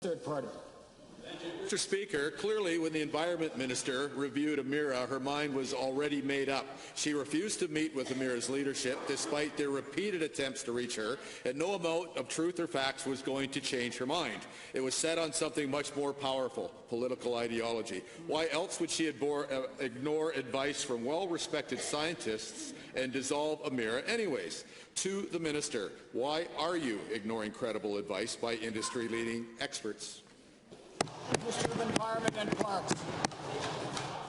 Third party. Mr. Speaker, clearly when the Environment Minister reviewed Emera, her mind was already made up. She refused to meet with Emera's leadership despite their repeated attempts to reach her, and no amount of truth or facts was going to change her mind. It was set on something much more powerful, political ideology. Why else would she ignore advice from well-respected scientists and dissolve Emera anyways? To the Minister, why are you ignoring credible advice by industry-leading experts? Minister of Environment and Parks.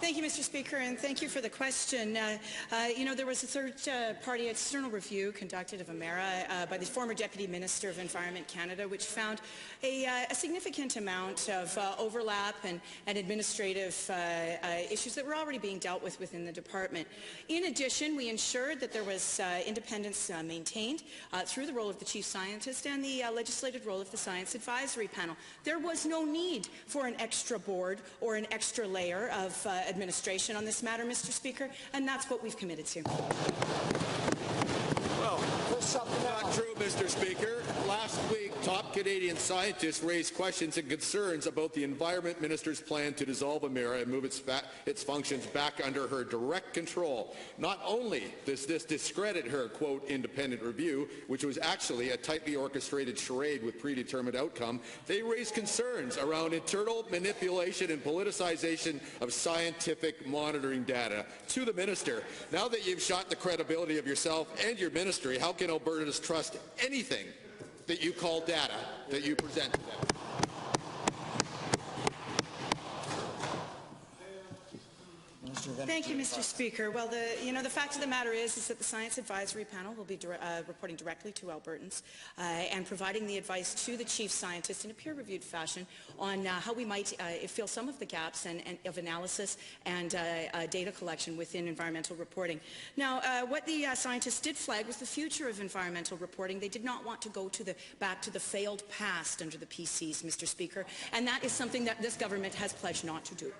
Thank you, Mr. Speaker, and thank you for the question. There was a third-party external review conducted of Emera by the former Deputy Minister of Environment Canada, which found a significant amount of overlap and administrative issues that were already being dealt with within the department. In addition, we ensured that there was independence maintained through the role of the Chief Scientist and the legislated role of the Science Advisory Panel. There was no need for an extra board or an extra layer of administration on this matter, Mr. Speaker, and that's what we've committed to. Well, not true, Mr. Speaker. Last week, top Canadian scientists raised questions and concerns about the Environment Minister's plan to dissolve Emera and move its functions back under her direct control. Not only does this discredit her, quote, independent review, which was actually a tightly orchestrated charade with predetermined outcome, they raised concerns around internal manipulation and politicization of scientific monitoring data. To the Minister, now that you've shot the credibility of yourself and your ministry, how can Albertans trust anything that you call data that you present to them? Thank you, Mr. Speaker. Well, the fact of the matter is that the Science Advisory Panel will be reporting directly to Albertans and providing the advice to the Chief Scientist in a peer-reviewed fashion on how we might fill some of the gaps of analysis and data collection within environmental reporting. Now, what the scientists did flag was the future of environmental reporting. They did not want to go back to the failed past under the PCs, Mr. Speaker, and that is something that this government has pledged not to do.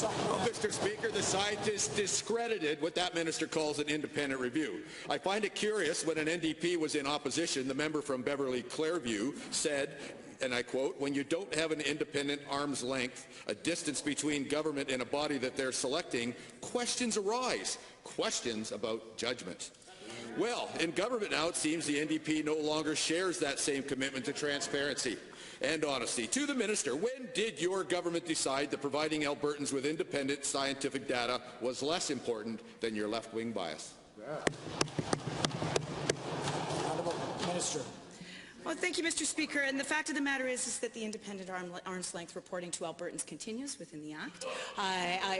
Well, Mr. Speaker, the scientists discredited what that minister calls an independent review. I find it curious when an NDP was in opposition, the member from Beverly-Clairview said, and I quote, "When you don't have an independent arm's length, a distance between government and a body that they're selecting, questions arise, questions about judgment." Well, in government now, it seems the NDP no longer shares that same commitment to transparency and honesty. To the Minister, when did your government decide that providing Albertans with independent scientific data was less important than your left-wing bias? Honourable Minister. Well, thank you, Mr. Speaker. And the fact of the matter is that the independent arm's length reporting to Albertans continues within the Act.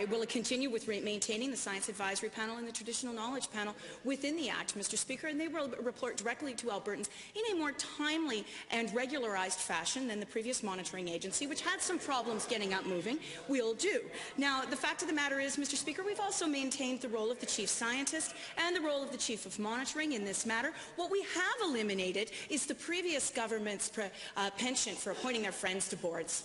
It will continue with maintaining the Science Advisory Panel and the Traditional Knowledge Panel within the Act, Mr. Speaker, and they will report directly to Albertans in a more timely and regularized fashion than the previous monitoring agency, which had some problems getting up moving, will do. Now, the fact of the matter is, Mr. Speaker, we've also maintained the role of the Chief Scientist and the role of the Chief of Monitoring in this matter. What we have eliminated is the previous government's penchant for appointing their friends to boards.